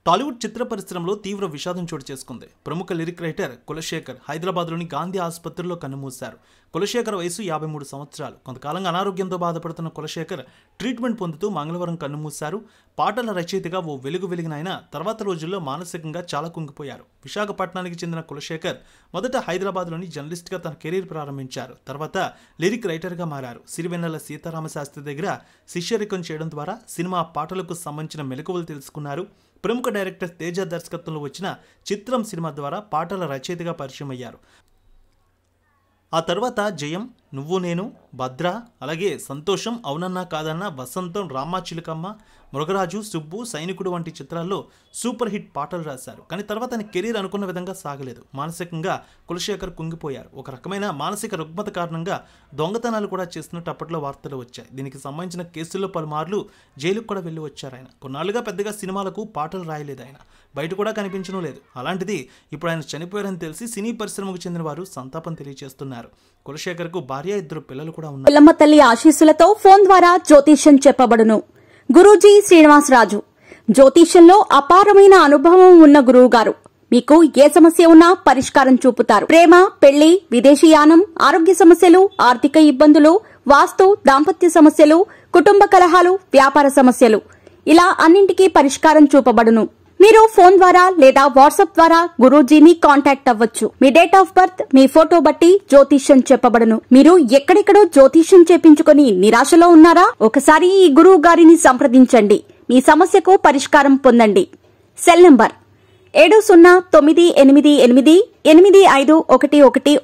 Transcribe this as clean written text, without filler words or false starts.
టాలీవుడ్ చిత్ర పరిశ్రమలో తీవ్ర విషాదం చోటు చేసుకుంది. ప్రముఖ లిరిక్ రైటర్ కులశేఖర్ హైదరాబాద్లోని గాంధీ ఆసుపత్రిలో కన్నుమూశారు. కులశేఖర్ వయసు 53 సంవత్సరాలు. కొంతకాలంగా అనారోగ్యంతో బాధపడుతున్న కులశేఖర్ ట్రీట్మెంట్ పొందుతూ మంగళవారం కన్నుమూశారు. పాటల రచయితగా ఓ వెలుగు వెలిగిన ఆయన తర్వాత రోజుల్లో మానసికంగా చాలా కుంగిపోయారు. విశాఖపట్నానికి చెందిన కులశేఖర్ మొదట హైదరాబాద్లోని జర్నలిస్ట్గా తన కెరీర్ ప్రారంభించారు. తర్వాత లిరిక్ రైటర్గా మారారు. సిరివెన్నెల సీతారామశాస్త్రి దగ్గర శిష్యరికం చేయడం ద్వారా సినిమా పాటలకు సంబంధించిన మెలకువలు తెలుసుకున్నారు. ప్రముఖ డైరెక్టర్ తేజ దర్శకత్వంలో వచ్చిన చిత్రం సినిమా ద్వారా పాటల రచయితగా పరిచయం అయ్యారు. ఆ తర్వాత జయం, నువ్వు నేను, భద్ర, అలాగే సంతోషం, అవునన్నా కాదన్నా, వసంతం, రామ్మ చిలుకమ్మ, మృగరాజు, సుబ్బు, సైనికుడు వంటి చిత్రాల్లో సూపర్ హిట్ పాటలు రాశారు. కానీ తర్వాత ఆయన కెరీర్ అనుకున్న విధంగా సాగలేదు. మానసికంగా కులశేఖర్ కుంగిపోయారు. ఒక రకమైన మానసిక రుగ్మత కారణంగా దొంగతనాలు కూడా చేస్తున్నట్టు అప్పట్లో వార్తలు వచ్చాయి. దీనికి సంబంధించిన కేసుల్లో పలుమార్లు జైలుకు కూడా వెళ్ళి వచ్చారు ఆయన. కొన్నాళ్లుగా పెద్దగా సినిమాలకు పాటలు రాయలేదు ఆయన. బయట కూడా కనిపించడం లేదు. అలాంటిది ఇప్పుడు ఆయన చనిపోయారని తెలిసి సినీ పరిశ్రమకు చెందిన వారు సంతాపం తెలియజేస్తున్నారు. కులశేఖర్కు భార్య, 2 పిల్లలు కూడా ఉన్నారు. ఎల్లమ్మ తల్లి ఆశీస్సులతో ఫోన్ ద్వారా జ్యోతిష్యం చెప్పబడును. గురూజీ శ్రీనివాసరాజు జ్యోతిష్యంలో అపారమైన అనుభవం ఉన్న గురువు గారు మీకు ఏ సమస్య ఉన్నా పరిష్కారం చూపుతారు. ప్రేమ, పెళ్లి, విదేశీయానం, ఆరోగ్య సమస్యలు, ఆర్థిక ఇబ్బందులు, వాస్తు, దాంపత్య సమస్యలు, కుటుంబ కలహాలు, వ్యాపార సమస్యలు, ఇలా అన్నింటికీ పరిష్కారం చూపబడును. మీరు ఫోన్ ద్వారా లేదా వాట్సాప్ ద్వారా గురూజీని కాంటాక్ట్ అవ్వచ్చు. మీ డేట్ ఆఫ్ బర్త్, మీ ఫోటో బట్టి జ్యోతిష్యం చెప్పబడును. మీరు ఎక్కడెక్కడో జ్యోతిష్యం చేపించుకొని నిరాశలో ఉన్నారా? ఒకసారి ఈ గురువు గారిని సంప్రదించండి. మీ సమస్యకు పరిష్కారం పొందండి. Cell number 7098888511